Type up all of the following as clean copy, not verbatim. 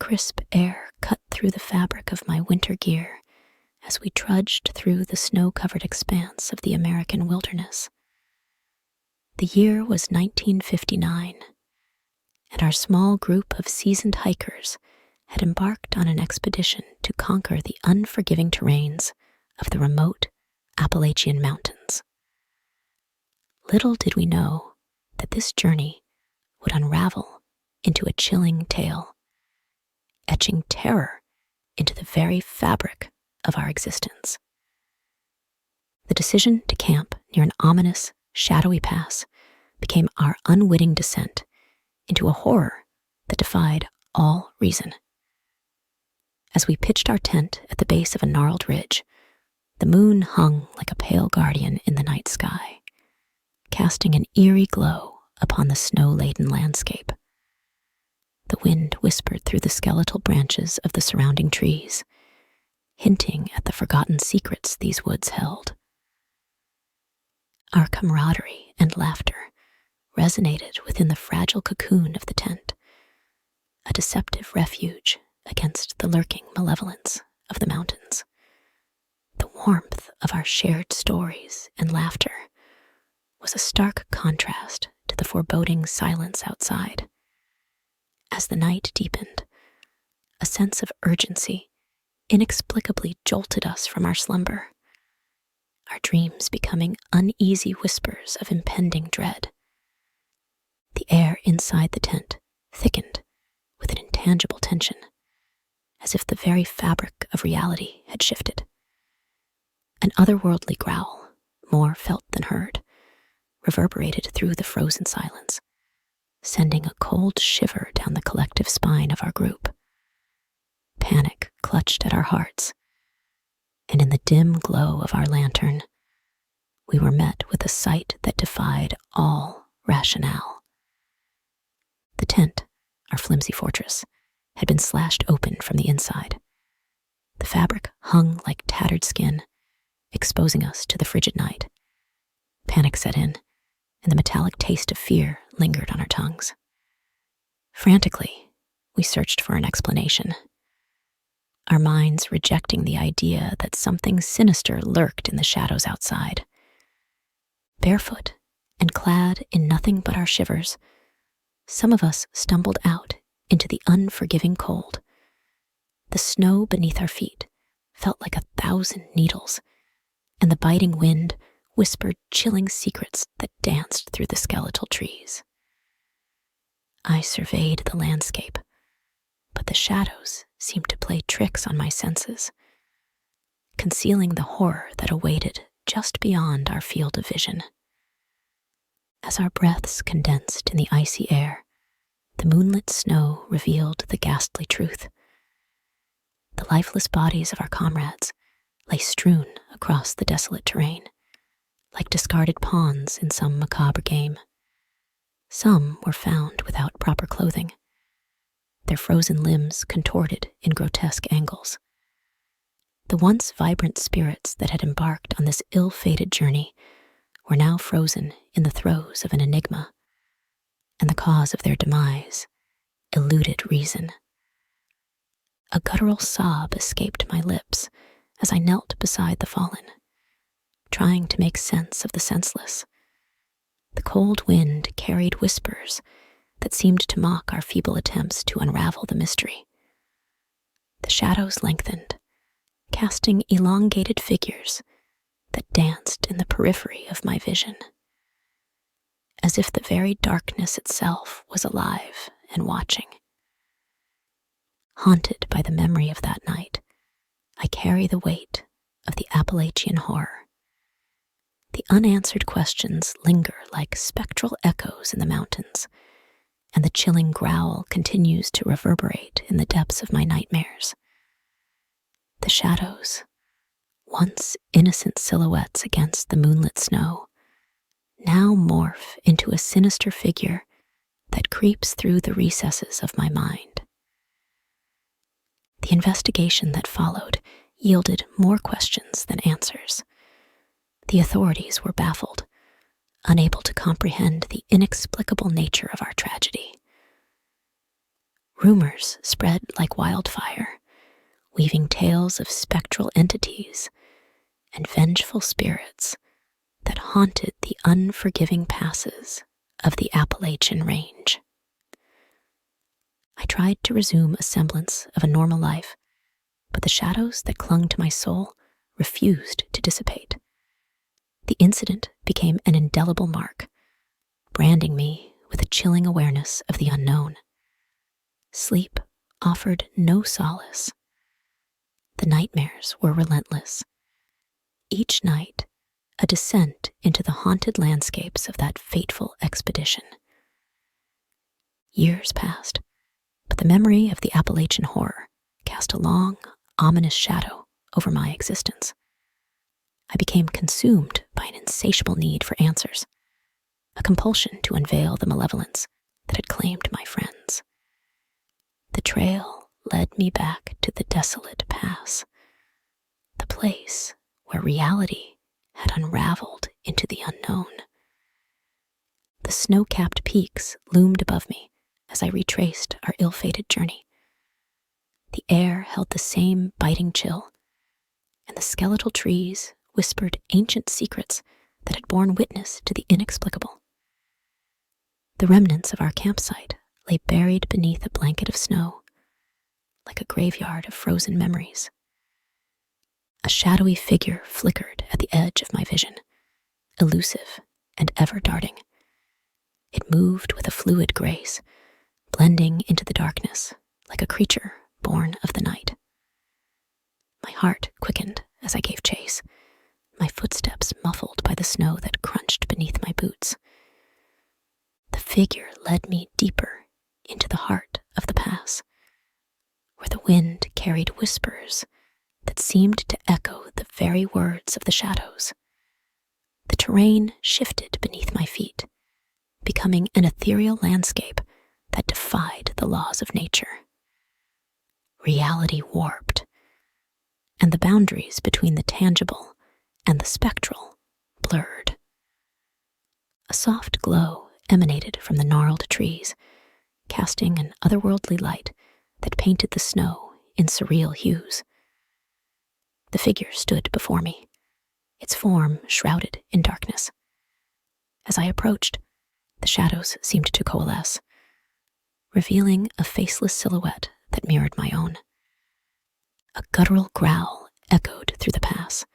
crisp air cut through the fabric of my winter gear as we trudged through the snow-covered expanse of the American wilderness. The year was 1959, and our small group of seasoned hikers had embarked on an expedition to conquer the unforgiving terrains of the remote Appalachian Mountains. Little did we know that this journey would unravel into a chilling tale, etching terror into the very fabric of our existence. The decision to camp near an ominous, shadowy pass became our unwitting descent into a horror that defied all reason. As we pitched our tent at the base of a gnarled ridge, the moon hung like a pale guardian in the night sky, casting an eerie glow upon the snow-laden landscape. The wind whispered through the skeletal branches of the surrounding trees, hinting at the forgotten secrets these woods held. Our camaraderie and laughter resonated within the fragile cocoon of the tent, a deceptive refuge against the lurking malevolence of the mountains. The warmth of our shared stories and laughter was a stark contrast to the foreboding silence outside. As the night deepened, a sense of urgency inexplicably jolted us from our slumber, our dreams becoming uneasy whispers of impending dread. The air inside the tent thickened with an intangible tension, as if the very fabric of reality had shifted. An otherworldly growl, more felt than heard, reverberated through the frozen silence, sending a cold shiver down the collective spine of our group. Panic clutched at our hearts, and in the dim glow of our lantern, we were met with a sight that defied all rationale. The tent, our flimsy fortress, had been slashed open from the inside. The fabric hung like tattered skin, exposing us to the frigid night. Panic set in, and the metallic taste of fear lingered on our tongues. Frantically, we searched for an explanation, our minds rejecting the idea that something sinister lurked in the shadows outside. Barefoot and clad in nothing but our shivers, some of us stumbled out into the unforgiving cold. The snow beneath our feet felt like 1,000 needles, and the biting wind whispered chilling secrets that danced through the skeletal trees. I surveyed the landscape, but the shadows seemed to play tricks on my senses, concealing the horror that awaited just beyond our field of vision. As our breaths condensed in the icy air, the moonlit snow revealed the ghastly truth. The lifeless bodies of our comrades lay strewn across the desolate terrain, like discarded pawns in some macabre game. Some were found without proper clothing, their frozen limbs contorted in grotesque angles. The once vibrant spirits that had embarked on this ill-fated journey were now frozen in the throes of an enigma, and the cause of their demise eluded reason. A guttural sob escaped my lips as I knelt beside the fallen, trying to make sense of the senseless. The cold wind carried whispers that seemed to mock our feeble attempts to unravel the mystery. The shadows lengthened, casting elongated figures that danced in the periphery of my vision, as if the very darkness itself was alive and watching. Haunted by the memory of that night, I carry the weight of the Appalachian horror. The unanswered questions linger like spectral echoes in the mountains, and the chilling growl continues to reverberate in the depths of my nightmares. The shadows, once innocent silhouettes against the moonlit snow, now morph into a sinister figure that creeps through the recesses of my mind. The investigation that followed yielded more questions than answers. The authorities were baffled, unable to comprehend the inexplicable nature of our tragedy. Rumors spread like wildfire, weaving tales of spectral entities and vengeful spirits that haunted the unforgiving passes of the Appalachian Range. I tried to resume a semblance of a normal life, but the shadows that clung to my soul refused to dissipate. The incident became an indelible mark, branding me with a chilling awareness of the unknown. Sleep offered no solace. The nightmares were relentless. Each night, a descent into the haunted landscapes of that fateful expedition. Years passed, but the memory of the Appalachian horror cast a long, ominous shadow over my existence. I became consumed by an insatiable need for answers, a compulsion to unveil the malevolence that had claimed my friends. The trail led me back to the desolate pass, the place where reality had unraveled into the unknown. The snow-capped peaks loomed above me as I retraced our ill-fated journey. The air held the same biting chill, and the skeletal trees whispered ancient secrets that had borne witness to the inexplicable. The remnants of our campsite lay buried beneath a blanket of snow, like a graveyard of frozen memories. A shadowy figure flickered at the edge of my vision, elusive and ever darting. It moved with a fluid grace, blending into the darkness like a creature born of the night. My heart quickened as I gave chase, my footsteps muffled by the snow that crunched beneath my boots. The figure led me deeper into the heart of the pass, where the wind carried whispers that seemed to echo the very words of the shadows. The terrain shifted beneath my feet, becoming an ethereal landscape that defied the laws of nature. Reality warped, and the boundaries between the tangible and the spectral blurred. A soft glow emanated from the gnarled trees, casting an otherworldly light that painted the snow in surreal hues. The figure stood before me, its form shrouded in darkness. As I approached, the shadows seemed to coalesce, revealing a faceless silhouette that mirrored my own. A guttural growl echoed through the pass,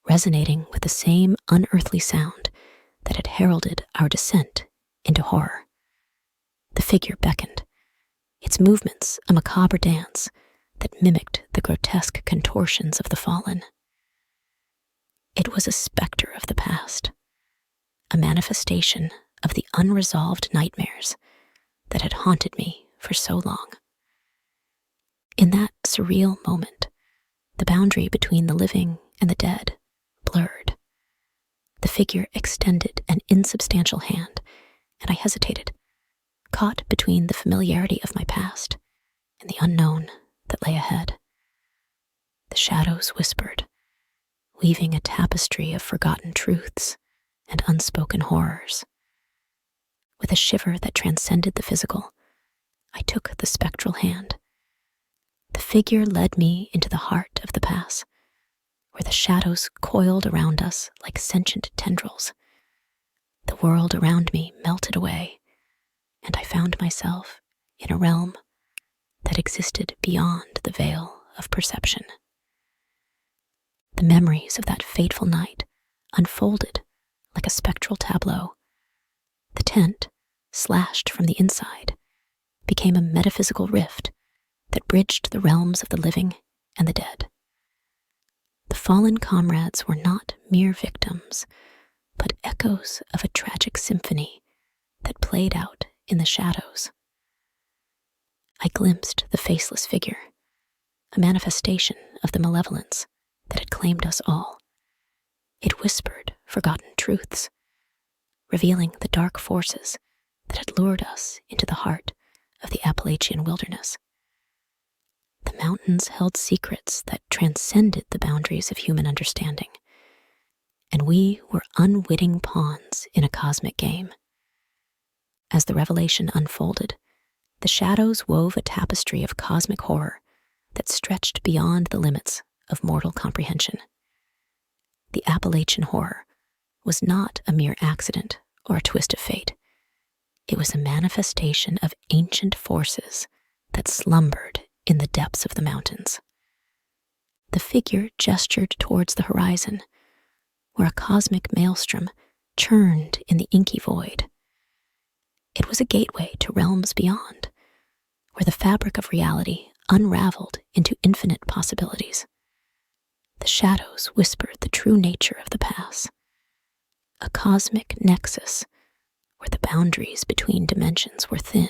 resonating with the same unearthly sound that had heralded our descent into horror. The figure beckoned, its movements a macabre dance that mimicked the grotesque contortions of the fallen. It was a specter of the past, a manifestation of the unresolved nightmares that had haunted me for so long. In that surreal moment, the boundary between the living and the dead blurred. The figure extended an insubstantial hand, and I hesitated, caught between the familiarity of my past and the unknown that lay ahead. The shadows whispered, weaving a tapestry of forgotten truths and unspoken horrors. With a shiver that transcended the physical, I took the spectral hand. The figure led me into the heart of the pass, where the shadows coiled around us like sentient tendrils. The world around me melted away, and I found myself in a realm that existed beyond the veil of perception. The memories of that fateful night unfolded like a spectral tableau. The tent, slashed from the inside, became a metaphysical rift that bridged the realms of the living and the dead. The fallen comrades were not mere victims, but echoes of a tragic symphony that played out in the shadows. I glimpsed the faceless figure, a manifestation of the malevolence that had claimed us all. It whispered forgotten truths, revealing the dark forces that had lured us into the heart of the Appalachian wilderness. The mountains held secrets that transcended the boundaries of human understanding, and we were unwitting pawns in a cosmic game. As the revelation unfolded, The shadows wove a tapestry of cosmic horror that stretched beyond the limits of mortal comprehension. The Appalachian horror was not a mere accident or a twist of fate. It was a manifestation of ancient forces that slumbered in the depths of the mountains. The figure gestured towards the horizon, where a cosmic maelstrom churned in the inky void. It was a gateway to realms beyond, where the fabric of reality unraveled into infinite possibilities. The shadows whispered the true nature of the pass, a cosmic nexus where the boundaries between dimensions were thin,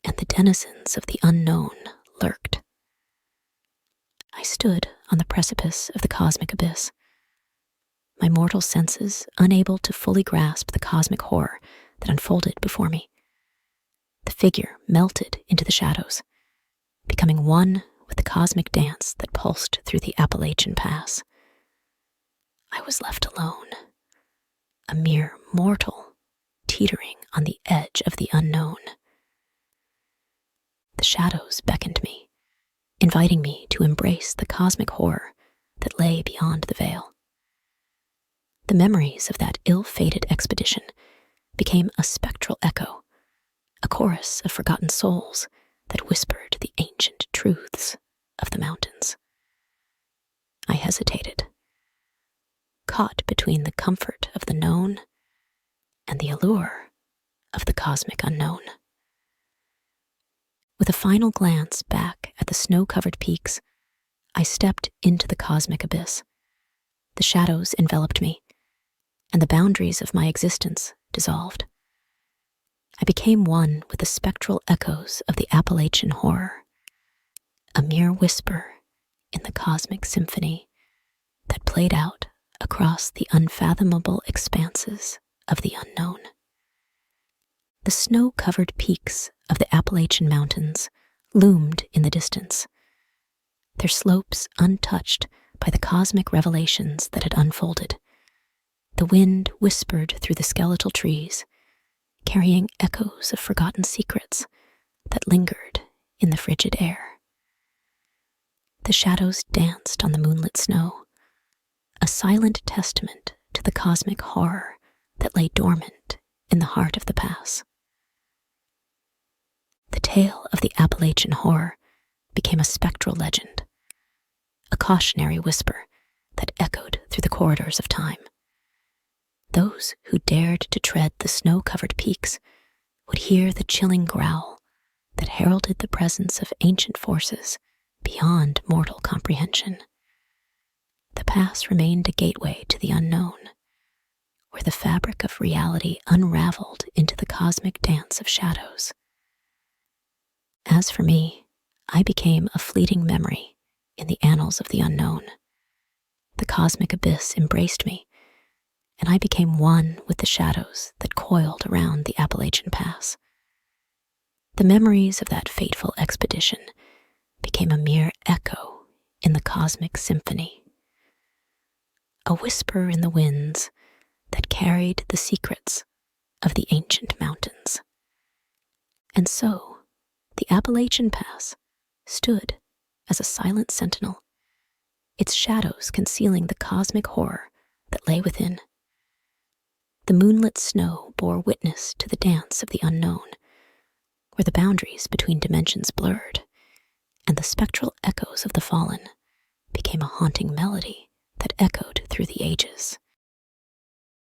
and the denizens of the unknown lurked. I stood on the precipice of the cosmic abyss, my mortal senses unable to fully grasp the cosmic horror that unfolded before me. The figure melted into the shadows, becoming one with the cosmic dance that pulsed through the Appalachian Pass. I was left alone, a mere mortal teetering on the edge of the unknown. The shadows beckoned me, inviting me to embrace the cosmic horror that lay beyond the veil. The memories of that ill-fated expedition became a spectral echo, a chorus of forgotten souls that whispered the ancient truths of the mountains. I hesitated, caught between the comfort of the known and the allure of the cosmic unknown. With a final glance back at the snow-covered peaks, I stepped into the cosmic abyss. The shadows enveloped me, and the boundaries of my existence dissolved. I became one with the spectral echoes of the Appalachian horror, a mere whisper in the cosmic symphony that played out across the unfathomable expanses of the unknown. The snow-covered peaks of the Appalachian Mountains loomed in the distance, their slopes untouched by the cosmic revelations that had unfolded. The wind whispered through the skeletal trees, carrying echoes of forgotten secrets that lingered in the frigid air. The shadows danced on the moonlit snow, a silent testament to the cosmic horror that lay dormant in the heart of the pass. The tale of the Appalachian horror became a spectral legend, a cautionary whisper that echoed through the corridors of time. Those who dared to tread the snow-covered peaks would hear the chilling growl that heralded the presence of ancient forces beyond mortal comprehension. The pass remained a gateway to the unknown, where the fabric of reality unraveled into the cosmic dance of shadows. As for me, I became a fleeting memory in the annals of the unknown. The cosmic abyss embraced me, and I became one with the shadows that coiled around the Appalachian Pass. The memories of that fateful expedition became a mere echo in the cosmic symphony, a whisper in the winds that carried the secrets of the ancient mountains. And so, the Appalachian Pass stood as a silent sentinel, its shadows concealing the cosmic horror that lay within. The moonlit snow bore witness to the dance of the unknown, where the boundaries between dimensions blurred, and the spectral echoes of the fallen became a haunting melody that echoed through the ages.